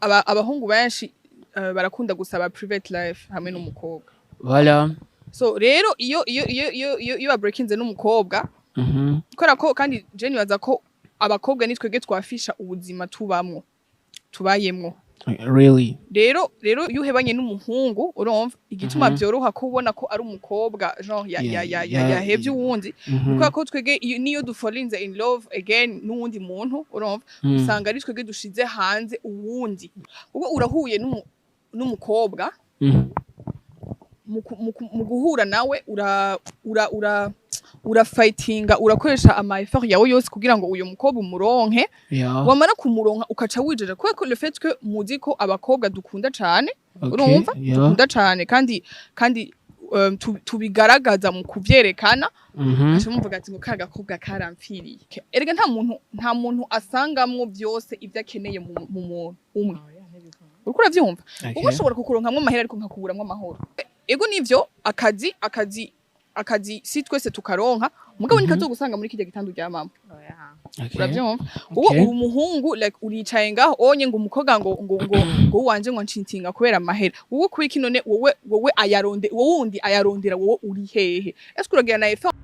abahungu benshi barakunda gusaba private life hamwe n'umukobwa. Voilà. So rero iyo babreakinze n'umukobwa kora ko kandi je nibaza ko abakobwa nitwege twafisha ubuzima tubayemwo. Really? Rero iyo uhebanye n'umuhungu urumva igituma byoroha kubona ko ari umukobwa genre yahevye uwundi kuko ko twege niyo dufolinze in love again n'uwundi muntu urumva usanga ari twege dushize hanze uwundi ubwo urahuye n'umukobwa mu guhura nawe urafightinga urakoresha ama effort yawe yose kugira ngo uyu mukobwa umuronke wamara kumuronka ukaca wijeje ko le fait que muzi ko abakobwa dukunda cyane urumva dukunda cyane kandi tubigaragaza mu kuvyerekana ashimumvuga ati ngo kagakobwa karampfiriye erega nta muntu asangamwo byose ivyo akeneye mu muntu umwe uriko uravyumva uba ushobora kukuronkamwo amahera ariko nkakuburamwo amahoro ego nivyo akazi si twese tukaronka mugabo nikazogusanga muri kijya gitando rya mama uravyumva uwo umuhungu like uricaye ngaho onye ngo umukobwa ngo wanje ngo nshintinga kubera amahera wowe kuri kinone wowe ayaronde wowe wundi ayarondera wowe uri hehe ese kuragira na effort.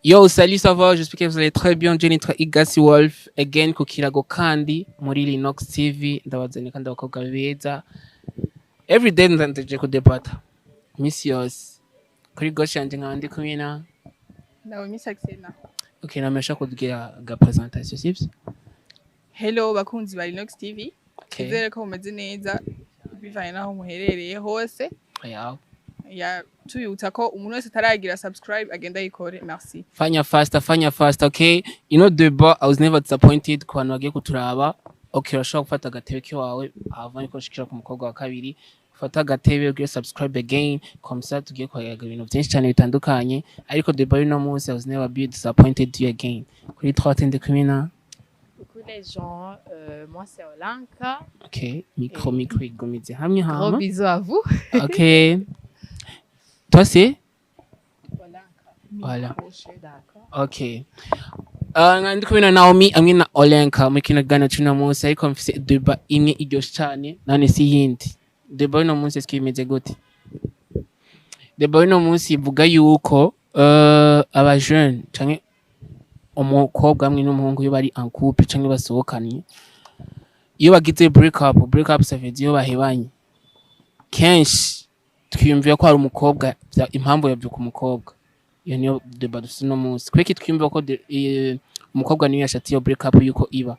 Yo, salut, ça va? J'espère que vous allez très bien. Jenitra Igasi Wolf, again, kukirago kandi, muri Linux TV, ndabazanye kandi abakobwa beza. Every day ndandeje kudebata. Miss yose. Kuri gauche yanje nkandi kumina. Nawe Miss Axena. Okay, namesha kugira ga presentation, sibyo? Hello, bakunzi ba Linux TV. Kizere ko mumeze neza. Bivanye naho muherereye hose. Ya tuyutsa ko umuntu wese taragira subscribe agenda yikore. Merci. Fanya faster, okay? You know the bar, I was never disappointed ku bantu bagiye kuturaba. Okay, urashobora gufata agatebe kiwawe avanye ko shikira ku mukobwa wa kabiri. Fata agatebe ugire subscribe again. Comme ça tugiye kwaga ibintu byinshi cyane bitandukanye. Ariko the bar no munsi I was never be disappointed you again. Kuri 3 tende kumina. Coucou les gens, moi c'est Olenka. Okay, micro igomeze hamwe hama. Gros bisous à vous. Okay. Toi c'est Voilà. Okay. Ngandi kumina Naomi amwe na Olenka mu kino gana cyuna munsi ariko mfise deba imwe iryoshe cyane nane si yindi. Deba no munsi skimeze gute? Deba no munsi ivuga yuko aba jeune canke umukobwa amwe n'umuhungu yo bari en couple canke basohokanye. Iyo bagize break up savedi yo bahebanye. Kenshi twiyumviye ko ari umukobwa impamvu yavyuka umukobwa iyo niyo deba dufite no munsi kweki twiyumviye ko umukobwa niyo yashati yo break up yuko iba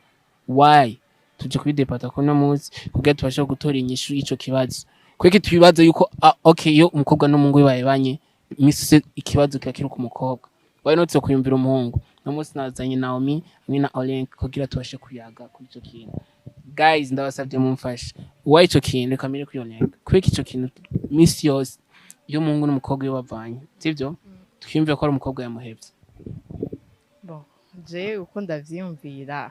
why tuje kubidepata ko no munsi kugira tubashe gutora inyishu ico kibazo kweki twibaza yuko okay yo umukobwa n'umuhungu bahebanye imise ikibazo kiri ku mukobwa why not so kuyumvira umuhungu no munsi nazanye Naomi hamwe na Olenka kugira tubashe kuyaga kuri ico kintu. Guys ndabasabye mumfashe why ico kintu kamere kuyoneka kweki ico kintu miss yose iyo mungu n'umukobwa yo bavanye sivyo twiyumvira ko ari umukobwa yamuhevye. Bon je uko ndavyumvira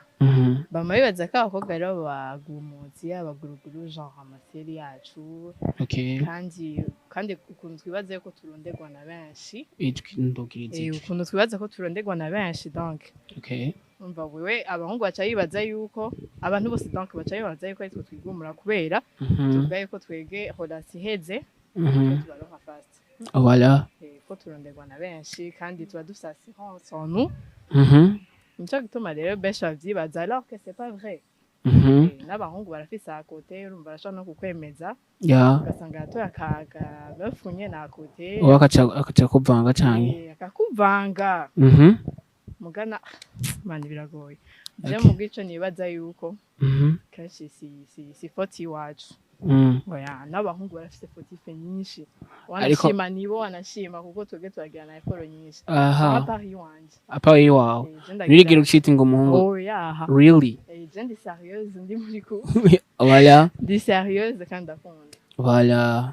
bama bibaza ko abakobwa rero bagumutse abaguruguru genre amaseri yacu. Okay. kandi ukuntu twibaza ko turondegwa na benshi ndogirize ukuntu twibaza ko turondegwa na benshi donc. Okay. Umva wewe abahungu baca bibaza yuko abantu bose donc baca bibaza yuko ari twe twigumura kubera tuvuga yuko twege relation iheze tubaronka fast. Voilà. Ko turondegwa na benshi kandi tuba dufite assurance en nous. Nico gituma rero benshi bavyibaza alors que c'est pas vrai. N'abahungu barafise à côté urumva barashobora no kukwemeza ugasanga atoya akaga bafunye na côté akaca kuvanga canke akakuvanga mugana mani biragoye je mu gico nibaza yuko kenshi si foti wacu oya n'abahungu barafise foti fe nyinshi wanashima nibo wanashima kuko twege turagira na effort nyinshi apari wawe nirigira ucita ngo umuhungu really je ndi sérieuse ndi muri ko voilà ndi sérieuse kandi akunda voilà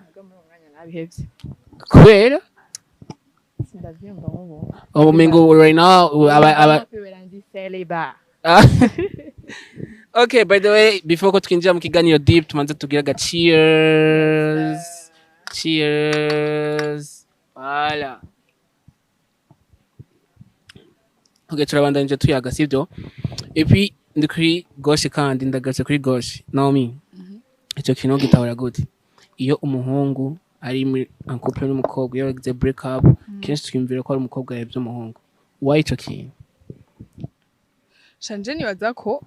nabihevye kubera ndavyumva mubo mengo right now Okay, by the way, before ko twinjira mu kiganiro deep tumanze tugira cheers. Cheers. Voilà. Okay, turabandanyije tuyaga sivyo. Et puis ndi kuri gauche kandi ndagaze kuri gauche. Naomi. Ico kintu gitahura gute? Iyo umuhungu ari muri en couple n'umukobwa iyo bagize break up, kenshi twimvira ko ari umukobwa yabye umuhungu. Why ico kintu? Shanje nibaza ko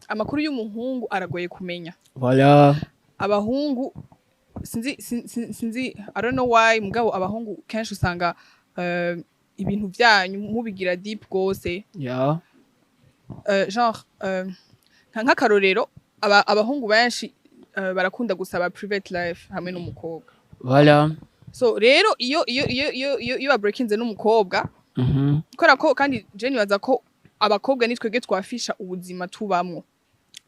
amakuru y'umuhungu aragoye kumenya. Voilà. Abahungu sinzi I don't know why mugabo abahungu kenshi usanga ibintu byanyu mubigira deep gose. Yeah. Genre nk'akarorero abahungu benshi barakunda gusaba private life hamwe n'umukobwa. Voilà. So rero iyo babreakinze n'umukobwa kora ko kandi je nibaza ko abakobwa nitwege twafisha ubuzima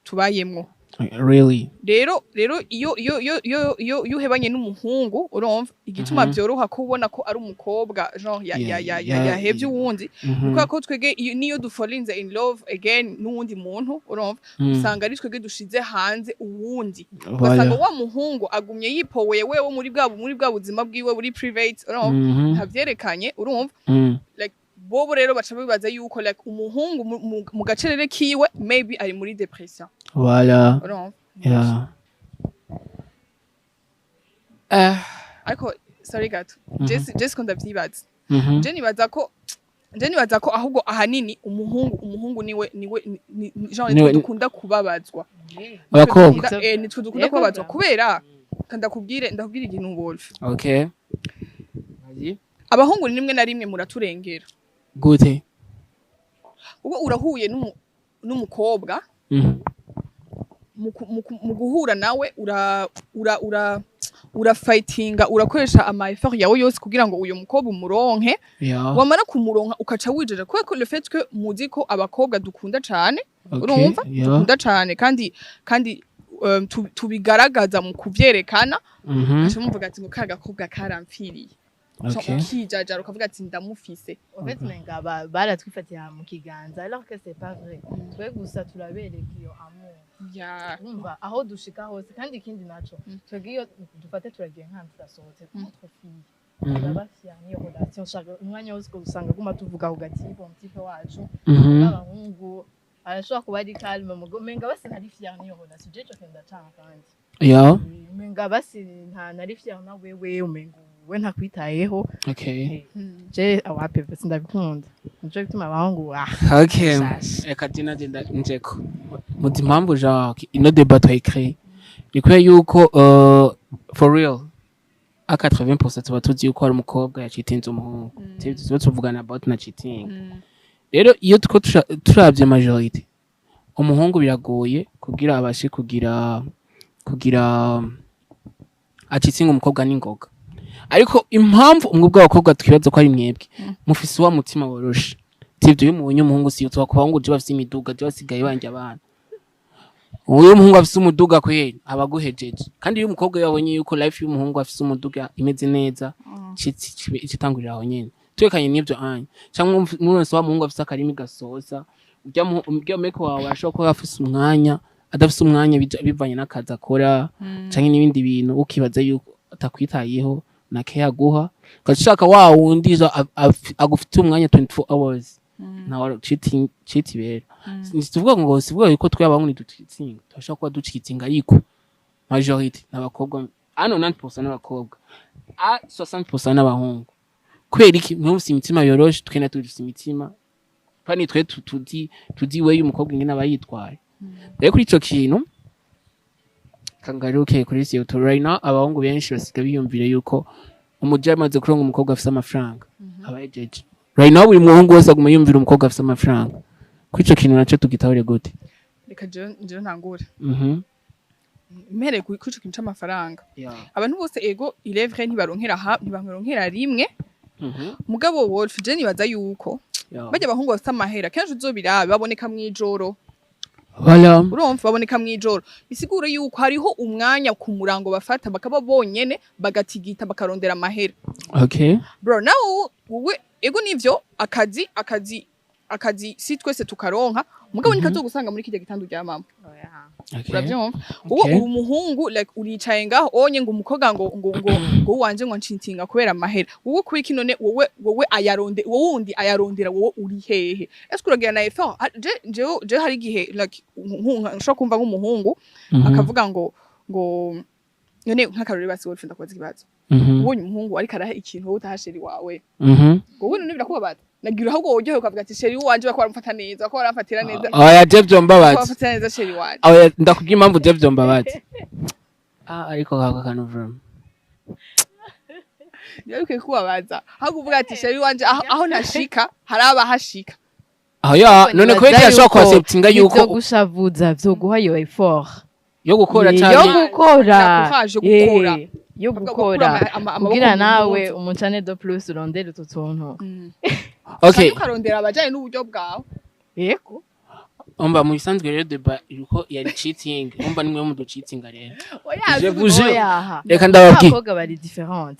tubayemwo. Really? Rero iyo uhebanye n'umuhungu urumva igituma byoroha kubona ko ari umukobwa genre yahevye uwundi kuko ko twege niyo dufolinze in love again n'uwundi muntu urumva usanga ari twege dushize hanze uwundi ugasanga wa muhungu agumye yipoweye wewe muri bwa buzima bwiwe buri private urumva ntavyerekanye urumva like bobo rero baca bibaza yuko like umuhungu mu gacerere kiwe maybe ari muri depression. Voilà. Yeah. Ariko sorry gato. Just konda vyibaza. Je nibaza ko ahubwo ahanini umuhungu niwe genre dukunda kubabazwa. Abakobwa. Nitwe dukunda kubabazwa kubera ndakubwira ikintu Wolf. Okay. Abahungu nimwe na rimwe muraturengera. Gute? Ubwo urahuye n'umukobwa mu guhura nawe urafightinga urakoresha ama effort yawe yose kugira ngo uyu mukobwa umuronke wamara kumuronka ukaca wijeje ko le fait que muzi ko abakobwa dukunda cyane urumva dukunda cyane kandi tubigaragaza mu kuvyerekana aje mvuga ati ngo kagakobwa karampfiriye ukijajara ukavuga ati ndamufise en fait menga baratwifatira mu kiganza alors que c'est pas vrai twe gusa turabereka iyo amour umva aho dushika hose kandi ikindi naco twagiye dufate turagiye nka turasohotse notre fille abafya niyo relation shaka umwanya wose ko usanga guma tuvuga ku gatibo mutipe wacu abahungu arashobora kuba ari calme menga basi ntari fier niyo relation je cyo kenda cyane kandi menga basi ntari fier na wewe umenga we ntakwitayeho. Okay. Je awape sindabikunda. Nje gituma abahungu Okay. Eka dina denda njeko. Muti mpamvu Jacques ino débat twayicrée. Nikwiye yuko for real a 80% tuba tuzi yuko ari umukobwa yacitinze umuhungu. Tuba tuvugana about na cheating. Rero iyo tuko turavye majorité umuhungu biragoye kugira abashe kugira acitinga umukobwa n'ingoga. Ariko impamvu umwe bw'abakobwa twibaza ko ari mwebwe mufise wa mutima woroshe tivyo y'umunye umuhungu si utwa kubahungu je bafise imiduga je basigaye banje abana uyu muhungu afise umuduga kweri abaguhejeje kandi iyo umukobwa yabonye yuko life y'umuhungu afise umuduga imeze neza citangurira aho nyene twekanye n'ivyo anye cyangwa n'uronse wa muhungu afise akarimi gasoza urya meko wawe ashobora kuba afise umwanya adafise umwanya bivanye n'akazi akora canke n'ibindi bintu ukibaza yuko atakwitayeho nake yaguha kashaka wa wundi agufite umwanya 24 hours na cheating bera nituvuga ngo sivuga yuko twabahungu ni ducitsinga twashaka kuba ducitsinga ariko majority n'abakobwa 90% n'abakobwa 60% n'abahungu kweri iki mwumvise imitima yoroshe twena tujise imitima pani twe tudi we y'umukobwa ingene abayitwaye rero kuri ico kintu kangaruke kuri siyo to right now abahungu benshi basiga biyumvire yuko umujya amaze kuronga umukobwa afite amafaranga abajeje right now buri muhungu wese aguma yumvira umukobwa afite amafaranga kwico kintu naco tugitahore gute reka je ntangure mere kwico kintu c'amafaranga abantu bose ego ilevre ntibaronkera rimwe mugabo Wolf je nibaza yuko bajya abahungu bafite amahera kenshi uzobirabe baboneka mwijoro. Voilà. Urumva baboneka mwijoro. Bisigura yuko hariho umwanya ku murango bafata bakaba bonyene bagatigita bakarondera amahera. Okay. Bro, now wowe ego nivyo akazi si twese tukaronka mugabo nikazogusanga muri kijya gitanda uryamamo uravyumva uwo uri umuhungu like uricaye ngaho onye ngo umukobwa ngo wanje ngo nshintinga kubera amahera wowe kuri kinone wowe ayaronde wowe wundi ayarondera wowe uri hehe ese kuragira na effort je hari gihe like nshobora kumva nk'umuhungu akavuga ngo none nk'akarore basi wowe ufenda kubaza ikibazo ubonye umuhungu ariko araha ikintu wowe utahasheri wawe wowe none birakubabaza nagira ahubwo wowe ukavuga ati sheri wanje bakora mfata neza bakora mfatira neza oya je byombabaza mfatira neza sheri wanje oya ndakubwira impamvu je byombabaza ariko kaka kanu vrem Yaruke kubabaza ahubwo uvuga ati sheri wanje aho nashika haraba hashika aho ya none ko yashaka kwacceptinga yuko byo gushavuza byo guha yo effort yo gukora cyane yo gukora kugira nawe umucane do plus urondera utuntu okay ukarondera abajanye n'uburyo bwawe yego omba mu bisanzwe rero deba yuko yari cheating omba nimwe mu do cheating rero reka ndababwiye abakobwa bari different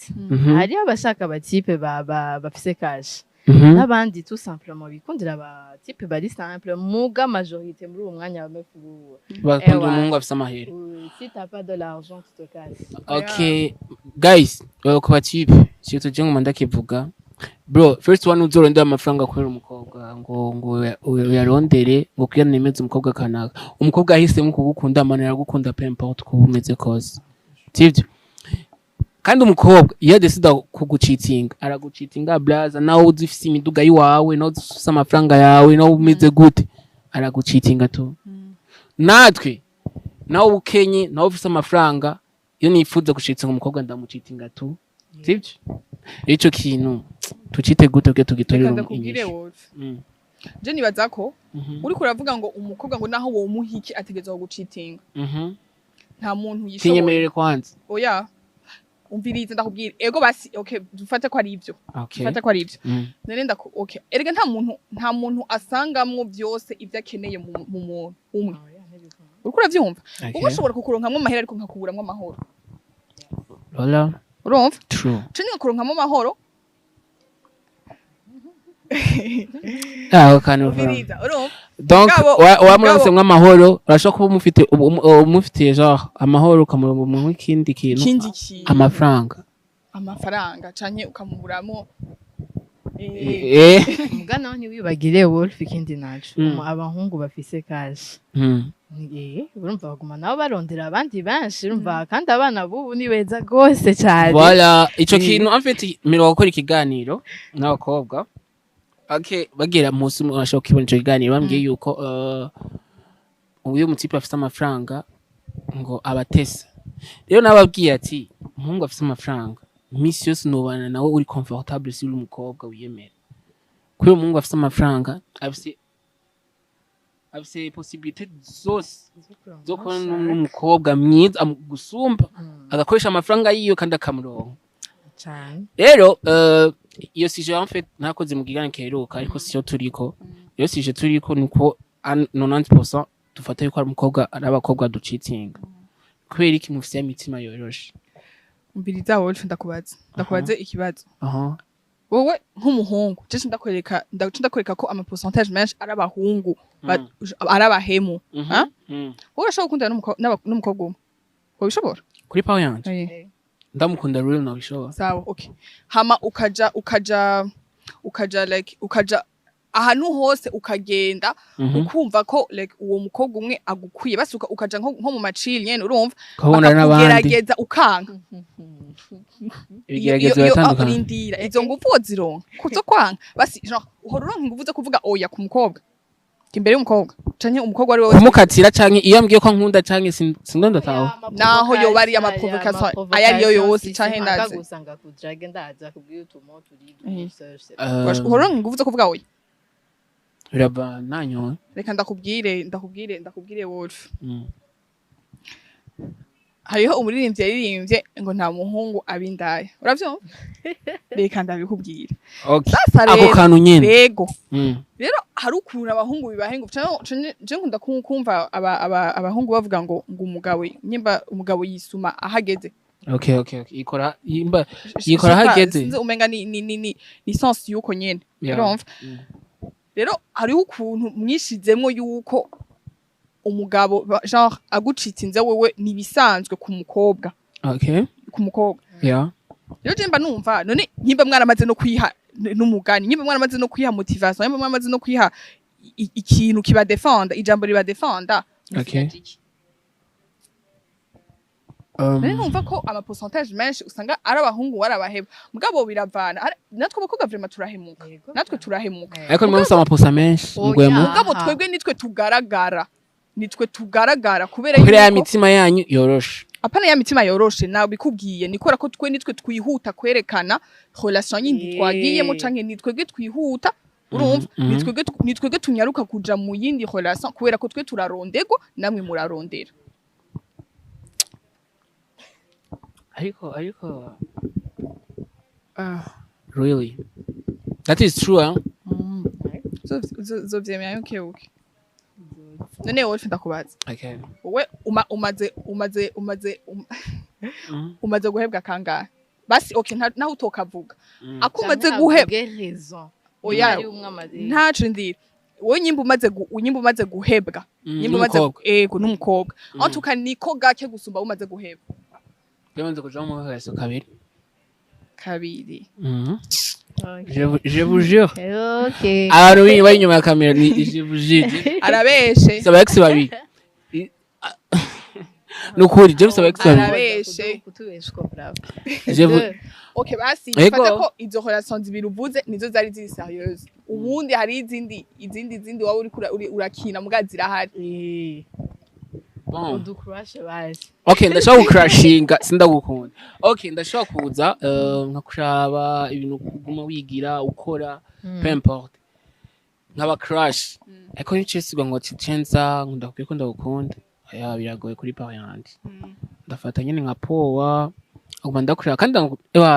hari abashaka abatype bafise cash n'abandi tout simplement bikundira abatype bari simple muga majorité muri uwo mwanya bamefu bakunda umuntu afise amahera si t'as pas de l'argent tu te casses okay guys ku batype si tuje ngo ndakivuga bro first one uzorondera amafaranga kubera umukobwa ngo uyarondere ngo kuyanemeze umukobwa kanaka umukobwa ahisemo kugukunda amana yaragukunda peu importe ko umeze kose sivyo kandi umukobwa iyo decida kugucitinga aragucitinga blaza nawe uzifise imiduga yiwawe nawe uzifise amafaranga yawe nawe umeze gute aragucitinga to natwe nawe ukenye nawe ufise amafaranga iyo nifuza gucitinga umukobwa ndamucitinga to sivyo ico kintu tucite gute bwe tugitorera inyishu je nibaza ko uri kuravuga ngo umukobwa ngo naho wo muhiki ategezwa gucitinga nta muntu yishobora kinyemerere kwanza oya umvirize ndakubwira ego basi okay dufate ko ari ivyo dufate ko ari ivyo none ndako okay erega nta muntu asangamwo byose ivyo akeneye mu muntu umwe uri kuravyumva ubu ushobora kukuronkamwe amahera ariko nkakuburamwe amahoro Lola urumva true cyo kuronkamwe amahoro kantu donc wamuronse mw'amahoro urashaka kuba umufitiye genre amahoro ukamuronka mu ikindi kintu amafaranga canke ukamuburamo mugana ntiwibagire Wolf ikindi naco abahungu bafise cash urumva baguma nabo barondera abandi benshi urumva kandi abana bubu ni beza gose cyane voilà ico kintu en fait miro gukora ikiganiro n'abakobwa okay bagira musi ashaka kibona ico kiganiro bambwiye yuko uyu mutipe afite amafaranga ngo abatesa rero nababwiye ati umuhungu afite amafaranga misi yose nubana nawe uri comfortable si uri umukobwa wiyemera kuko umuhungu afite amafaranga afite possibilité zose zo kubona n'umukobwa mwiza gusumba agakoresha amafaranga yiyo kandi akamuronka cyane rero iyo sije en fait nakoze mu gigana keruka ariko siyo turiko iyo sije turiko nuko 90% dufata yuko ari umukobwa ari abakobwa ducitinga kubera iki mufite imitima yoroshe umbiriza wowe ndakubaze ikibazo wowe nk'umuhungu je ndakwereka ko ama pourcentage menshi ari abahungu ari abahemu wowe urashobora gukundana n'umukobwa umwe wabishobora kuri pawe yanje ndamukunda rero nabishobora sawa okay hama ukaja like ahantu hose ukagenda ukumva ko like uwo mukobwa umwe agukwiye basi ukaja nko mu macili nyene urumva bakagerageza ukanga ibigerageza bitandukanye urindira izo nguvu zironka kuzo kwanga basi genre uhora uronka inguvu zo kuvuga oya ku mukobwa imbere y'umukobwa canke umukobwa ari wowe kumukatira canke iyo ambwiye ko nkunda canke sindonda tawe naho yo bari ama provocation ayari yo yose canke ndaze gusanga ku drage ndaza kubwiye utumo turi uhora uronka inguvu zo kuvuga oya biraba nanyo reka ndakubwire Wolf hariho umuririmbyi yaririmbye ngo nta muhungu abindaya uravyumva reka ndabikubwira ako kantu nyene yego rero hari ukuntu abahungu bibahengu je nkunda kumva abahungu bavuga ngo umugabo yisuma ahageze okay ikora hageze umenga ni sens yuko nyene urumva rero hariho ukuntu mwishizemwo yuko umugabo genre agucitse inze wewe nibisanzwe ku mukobwa. Okay. Ku mukobwa. Yeah. Rero jemba numva none nyimba mwaramaze no kwiha n'umugani, nyimba mwaramaze no kwiha motivation, nyimba mwaramaze no kwiha ikintu kiba defenda, ijambo riba defenda. Okay. Nari numva ko ama pourcentage menshi usanga ari abahungu warabaheba. Mugabo biravana. Natwe abakobwa vraiment turahemuka. Natwe turahemuka. Ariko mwese amaposa menshi ngwemo. Mugabo twebwe nitwe tugaragara kubera ya mitima yanyu yoroshe. Apana ya mitima yoroshe nawe bikubwiye nikora ko nitwe twihuta kwerekana relation yindi twagiyemo canke nitwebwe twihuta urumva nitwebwe tunyaruka kuja mu yindi relation kubera ko twe turarondego namwe murarondera. Ariko really that is true huh? So vyemeye okay. None wowe ndakubaza. Okay. Wowe umaze guhebwa kangahe? Basi okay naho utokavuga. Akumaze guhebwa raison. Oya ntacu ndira. Wowe nyimba umaze guhebwa. Nyimba umaze ego n'umukobwa. Aho tukaniko gake gusumba umaze guhebwa. Yamanze kuja mu kaso kabiri. Je vous jure. Okay. Alors oui, bari nyuma ya kamera ni je vous jure. Arabeshe. Saba ex babi. Nukuri James saba ex babi. Arabeshe. Kutubeshwa bravo. Je vous Okay basi fata ko izo relations zibiri uvuze nizo zari ziri sérieuse. Ubundi hari izindi wawe uri urakina mugazira hari. Bon. Uducrush basi. Okay, ndashaka gucrashinga sindagukunda. Okay, ndashaka kuza nkakushaba ibintu kuguma wigira ukora peu importe. Nkaba crush. Ariko nicesigwa ngo titenza ndakwiye ko ndagukunda. Aya biragoye kuri part yandi. Ndafata nyine nka powa aguma ndakurira kandi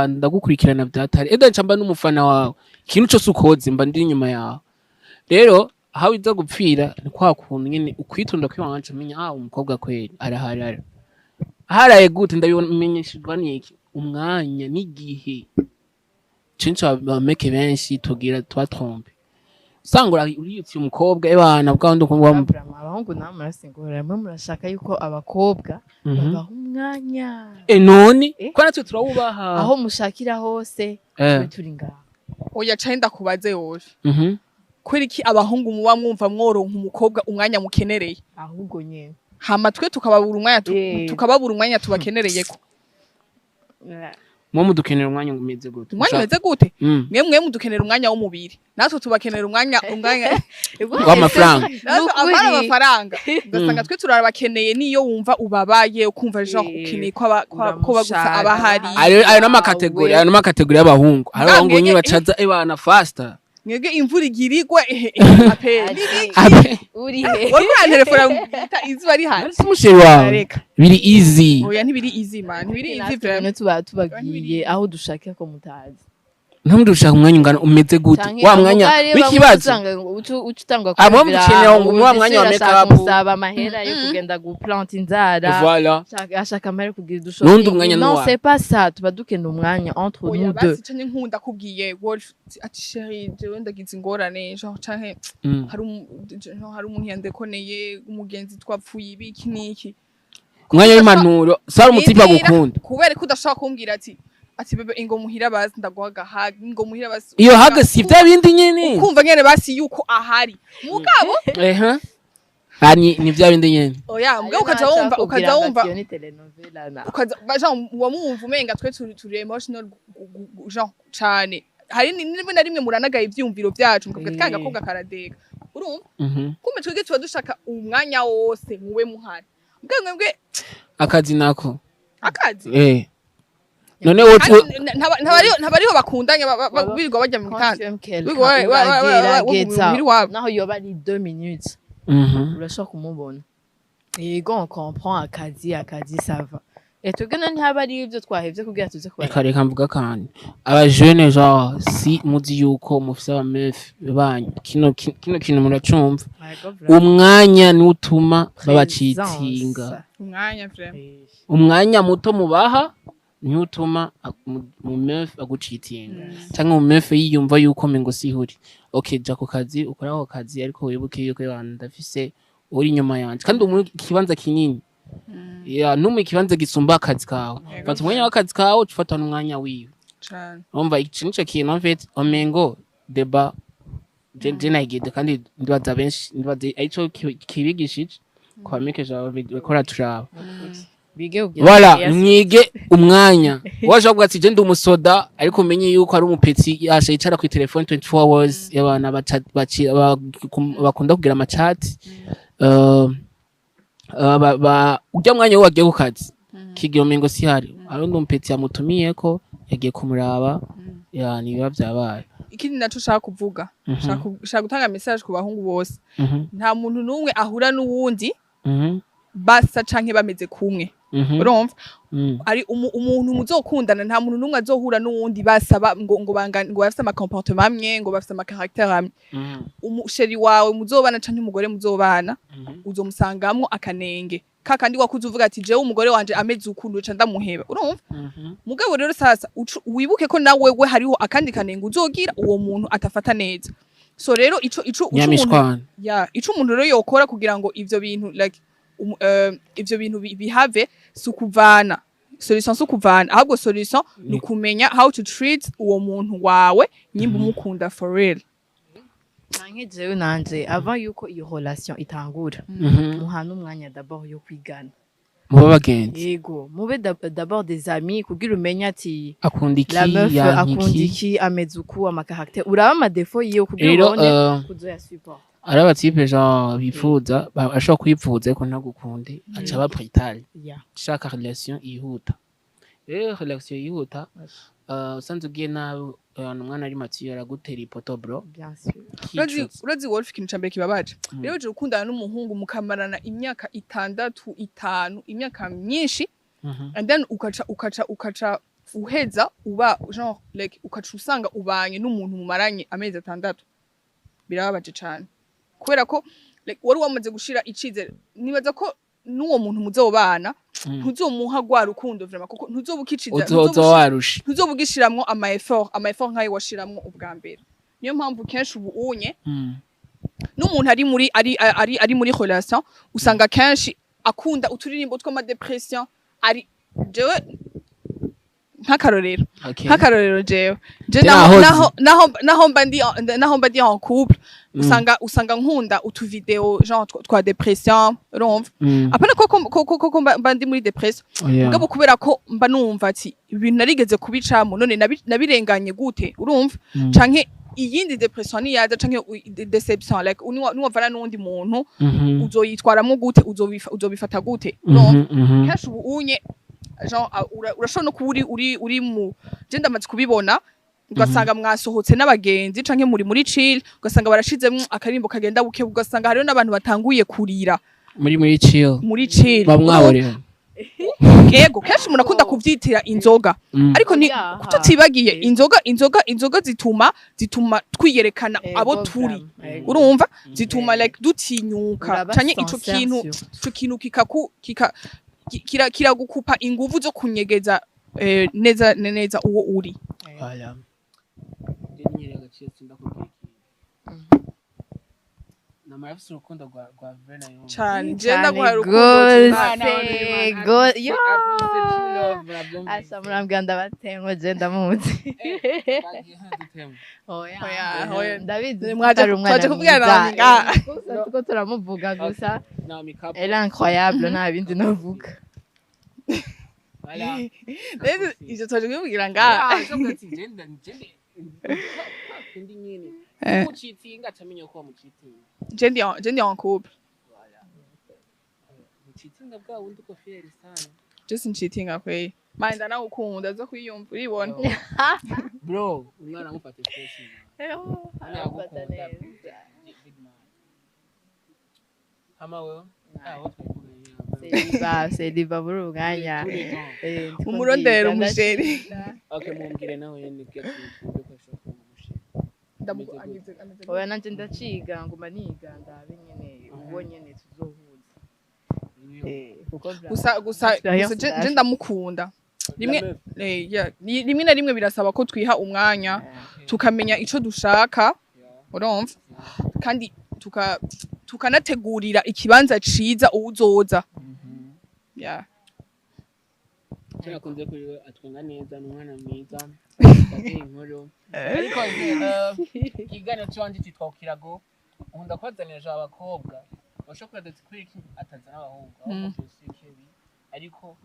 ndagukurikirana byatari. Eda ncamba n'umufana wawe. Ikintu cyose ukoze mba ndi inyuma yawe. Rero aho iza gupfira ni kwa kuntu nyine ukwitonda kwibanje menya umukobwa kweli araharara haraye gute ndabimenyeshejwe n'iki umwanya n'igihe cinca bameke benshi tugira twatrompe sangura uriyutse umukobwa ebana bwandi ukumva abahungu namwe murasingura mwe murashaka yuko abakobwa babaha umwanya none ko natwe turawubaha aho mushakira hose turi ngaho oya cenda kubaze woje kweriki abahungu muba mwumva mworonka umukobwa umwanya mukenereye ahubwo nyene hama twe tukababura umwanya tubakenereyeko mwe mudukenera umwanya umeze gute umwanya umeze gute mwe mudukenera umwanya w'umubiri natwe tubakenera umwanya w'amafaranga amafaranga ugasanga twe turabakeneye niyo wumva ubabaye ukumva ejo ukeneye ko bagusa abahari ayo n'amakategori y'abahungu hari abahungu nyine bacaza ebana faster Ngege imvura igirigwa apeli urihe wari telefone izuba ari hano simushiri wawe biri easy oya ntibiri easy man ntibiri easy vraiment tubagiye aho dushaka ko mutazi ntamwe dushaka umwanya ungana umeze gute wa mwanya w'ikibazo utangwa abo mukeneye ngo wa mwanya wa makeup musaba amahera yo kugenda guplanta inzara voilà ashaka amahera kugira dushobora nundi umwanya non c'est pas ça tuba dukenda umwanya entre nous deux basi cyane nkunda kubwiye Wolf ati chérie jewe ndagize ingorane genre canke hari umuntu yandekoneye umugenzi twapfuye ibiki niki umwanya w'impanuro sara umutima gukunda kubera ko udashaka kumbwira ati bebe ingo muhira bazi ndaguhaga haga ingo muhira basi iyo haga si bya bindi nyene ukumva nyene basi yuko ahari mugabo ni bya bindi nyene oya mbwa ukaza wumva ukaza wamwumva umenga twe turi emotional genre cyane hari nimwe na rimwe muranagaye ivyumviro byacu mukavuga twanga kobwa karadega urumva kumbe twege tuba dushaka umwanya wose muwe muhari mbwe akazi nako akazi none ntabariho bakundanye birirwa bajya mu gitanda naho yoba ari 2 minutes urashaka kumubona yego on comprend akazi sava etugena ntihaba ari ibyo twahevye kugira tuze kubara reka mvuga kandi aba jeune genre si muzi yuko mufise aba meuf banyu kino kintu muracumva umwanya nutuma babacitinga umwanya vraiment umwanya muto mubaha ntutuma mu meuf agucitinga cyangwa mu meuf yiyumva yuko mengo sihuri okay ja ku kazi ukora ako kazi ariko wibuke yuko abantu ndafise uri nyuma yanje kandi ikibanza kinini ya numu ikibanza gisumba akazi kawe fata umwanya w'akazi kawe ufata n'umwanya wiwe cyane umva iki nico kintu en fait omengo deba je nagide kandi ndibaza benshi ndibaza ico kibigishije kwa mikeje bakora turaba Voilà, mwige umwanya. Waje avuga ati je ndi umusoda ariko umenye yuko ari umupetsi yasha yicara ku telefone 24 hours y'abana bakunda kugira amachat. Ujya mwanya wagiye ku kazi. Kigira umengo si hari. Ari ndi umupetsi yamutumiye ko yagiye kumuraba. Ya ni biba byabaye. Ikindi naco shaka kuvuga. Shaka gutanga message ku bahungu bose. Nta muntu numwe ahura n'uwundi. Basa canke bameze kumwe. Urumva ari umuntu muzokundana nta muntu numwe azohura n'uwundi basaba ngo bafite ama comportement amwe ngo bafite ama caractère amwe umusheri wawe muzobana canke umugore muzobana uzomusangamwo akanenge kakandi wakuze uvuga ati jewe umugore wanje ameze ukuntu ca ndamuheba urumva mugabo rero sasa wibuke ko nawe we hariho akandi kanenge uzogira uwo muntu atafata neza so rero ico umuntu rero yokora kugira ngo ivyo bintu like ivyo bintu bihave sukuvana solution sukuvana ahubwo solution ni kumenya how to treat uwo muntu wawe nyimba umukunda for real nange jewe nanje avant yuko iyo relation itangura muhana umwanya d'abord yo kwigana muba bagenzi yego mube d'abord des amis kugira umenye ati akunda iki akundiki ameze uku ama caractère uraba ama défaut yiyo kugira ubone kuzoya support araba type genre bifuza ashobora kwipfuza ariko ntagukunde aca ba prétal shaka relation yihuta relation yihuta usanze ugiye nawe umwana ari Mathieu aragutera ipoto bro bien sûr urazi wolf ikintu cambe kibabaje rero je ukundana n'umuhungu mukamarana imyaka 6 5 imyaka myinshi and then ukaca uheza uba genre like ukaca usanga ubanye n'umuntu mumaranye amezi 6 birababaje cyane kubera ko like wari wamaze gushira icizere nibaza ko nuwo muntu muzobana ntuzomuha gwa rukundo vraiment kuko ntuzobukiciza ntuzobugishiramwo ama effort nkayo washiramwo ubwa mbere niyo mpamvu kenshi ubu unye n'umuntu ari muri relation usanga kenshi akunda uturirimbo tw'ama depression ari jewe nk'akarorero jewe naho mba ndi en couple usanga nkunda utu video genre twa depression urumva apana ko mba ndi muri depression mugabo kubera ko mba numva ati ibintu narigeze kubicamo none nabirenganye gute urumva canke iyindi depression ni yaza canke deception like niwavana n'undi muntu uzoyitwaramwo gute uzobifata gute urumva kashi ubunye genre urashobora no kuba uri mu je ndamaze kubibona ugasanga mwasohotse n'abagenzi canke muri chill ugasanga barashizemwo akarimbo kagenda buke ugasanga hariyo n'abantu batanguye kurira muri chill bamwaborera yego kenshi murakunda kuvyitira inzoga ariko ni kututibagiye inzoga zituma twiyerekana abo turi urumva zituma like dutinyuka canke ico kintu kiragukupa inguvu zo kunyegeza neza uwo uri namarafise urukundo rwa Verna yo cyane genda guha urukundo asa murambwanda batengo genda muzi oya David mwaje kubwira nanga tuko turamuvuga gusa elle est incroyable nta bindi navuga voilà izo twaje kubwira nga mucitinga atamenye ko mucitinga je en couple mucitinga bwa wundi ko fier sana just cheating kwei manda na ukunda zo kwiyumva uribona bro umwana amufate fresh arafata neza ama wewe c'est liba buru nganya umurondera umusheri okay mumbwire nawe yene kete oya nanje ndaciga ngoma niga ndabe nyene ubwo nyene tuzohuza gusa je ndamukunda rimwe na rimwe birasaba ko twiha umwanya tukamenya ico dushaka urumva kandi tukanategurira ikibanza ciza uwuzoza Nakunze kuri atwenga neza n'umwana mwiza inkuru ariko igana cyandi titwa kirago nkunda kwazanira abakobwa bashobora kwiki atazana abahungu ariko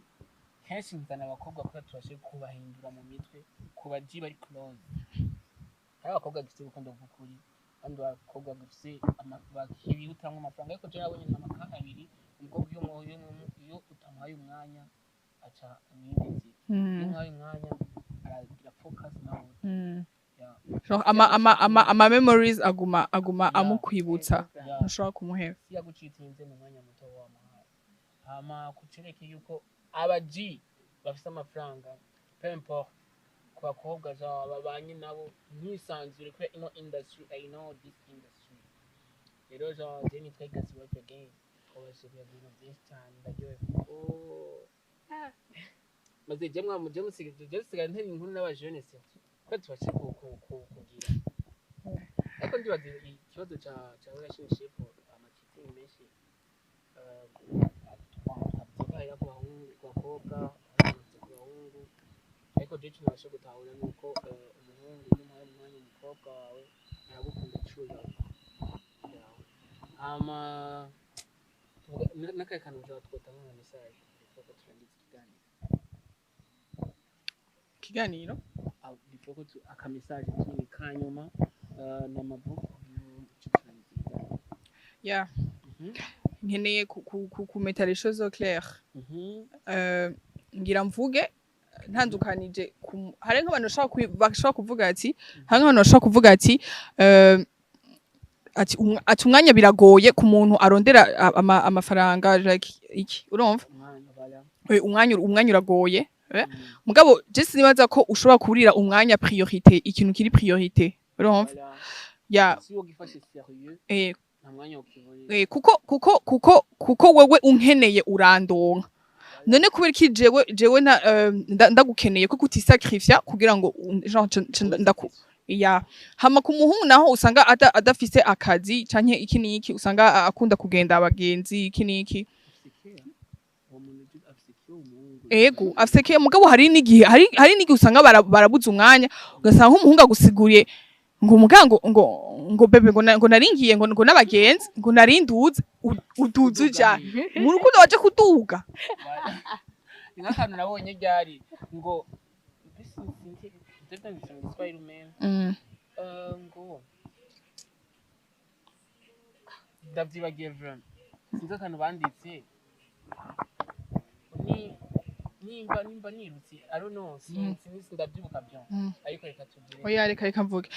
kenshi nzana abakobwa kuko tubashe kubahindura mu mitwe kubaji bari close hari abakobwa gifite urukundo rw'ukuri kandi abakobwa gifite bakibihutamwe amafaranga ariko je nabonye n'amakanga abiri ubwo iyo utamuhaye umwanya acha amwibezi umwanya aragira focus nawe ama memories aguma amukwibutsa ntushobora kumuheba yagucitinze mu mwanya muto w'amahanga hama kucereke yuko abaji bafite amafaranga peu importe ku bakobwa babanye nabo ntisanzure kuri ino industry I know this industry rero je nitwa gasi work again kubashiriye ibintu byinshi cyane ndaryohe maze jemwa musigaye ntari inkuru n'abajene se ko tubashe kugira ariko ndibaza ikibazo cya relationship amakipe menshi atakaye ku bakobwa ku bahungu ariko je tunashe gutahura nuko umuhungu n'umuhungu n'umwanya umukobwa wawe aragukunda cyuya ama nakaye kantu twatanga nka message kuko turangiza ikiganiro bifoko aka message kini kanyuma na mabuku nkeneye kumeta les choses au clair ngira mvuge ntandukanije hari nk'abantu bashaka kuvuga ati ati umwanya biragoye ku muntu arondera amafaranga iki urumva umwanya uragoye mugabo je sinibaza ko ushobora kuburira umwanya priorité ikintu kiri priorité urumva kuko wewe unkeneye urandonka none kubera iki jewe ndagukeneye ko kutisacrifier kugira ngo hama ku muhungu naho usanga adafise akazi canke iki niki usanga akunda kugenda abagenzi iki niki ego afise mugabo hari n'igihe usanga barabuze umwanya ugasanga nk'umuhungu agusiguriye ngo mugango ngo bebe ngo naringiye ngo n'abagenzi ngo narinduze uduze cyane mu rukundo waje kuduga nk'akantu nabonye ryari ngo ngo ndavyibagiye vraiment sinzi akantu banditse nimba nirutse I don't know sinzi ndavyibuka byo ariko reka tugire oya reka mvuge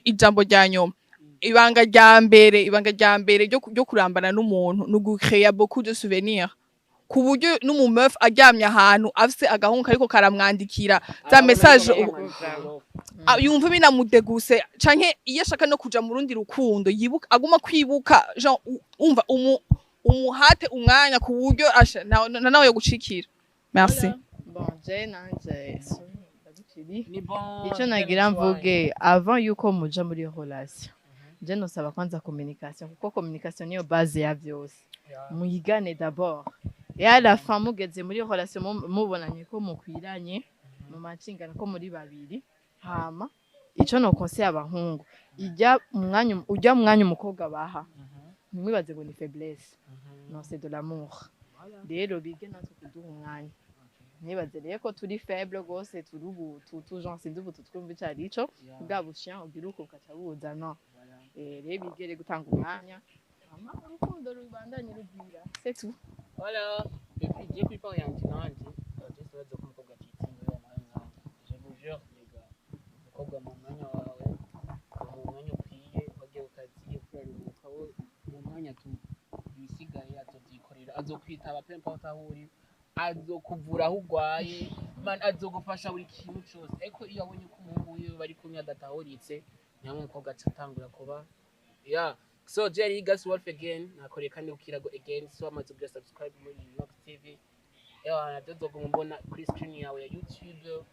ijambo rya nyuma ibanga rya mbere ryo kurambana n'umuntu no gucréer beaucoup de souvenirs ku buryo n'umumeuf aryamye ahantu afise agahungu ariko karamwandikira za message yumva binamudeguse canke iyo ashaka no kuja mu rundi rukundo yibuka aguma kwibuka genre umva umuhate umwanya ku buryo nawe yo gucikira merci bon nanje icyo nagira mvuge avant yuko muja muri relation je nosaba kwanza communication kuko communication niyo base ya byose muyigane d'abord et à la fin mugeze muri relation mubonanye ko mukwiranye mu macingana ko muri babiri hama ico no conseil abahungu ujya mwanya umukobwa baha ntimwibaze ngo ni faiblesse non c'est de l'amour rero bige natwe kuduha umwanya ntibaze rero ko turi faible gose turi genre sinzi ubu twumva icari ico bwa bushyan ugira uko ukacabuza no rero bigere gutanga umwanya hama urukundo rubandanye rugira c'est tout voilà et puis j'ai pris par yanti nanti just let the umukobwa kitinga ya mwanya je vous jure les gars umukobwa mu mwanya wawe mu mwanya ukwiye wagiye ukaziye kuruhuka wo mu mwanya tu bisigaye azovyikorera azokwitaba peu importe aho uri azokuvura aho ugwaye man azogufasha buri kintu cyose ariko iyo abonye ko umuhungu wiwe bari kumwe adatahuritse nyamwe umukobwa acatangura kuba so Jerry Gas Wolf again nakoreye kandi ukirago again so amaze kugira subscribe muri Nox TV tuzoguma mbona kuri screen yawe ya YouTube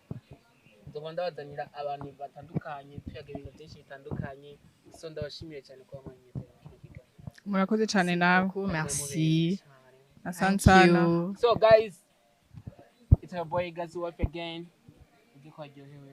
nzoba ndabazanira abantu batandukanye tuyaga ibintu byinshi bitandukanye so ndabashimiye cyane kuba mwanyiteze murakoze cyane nawe merci asante sana so guys it's our boy Gazi Wife again ugikwaje hewe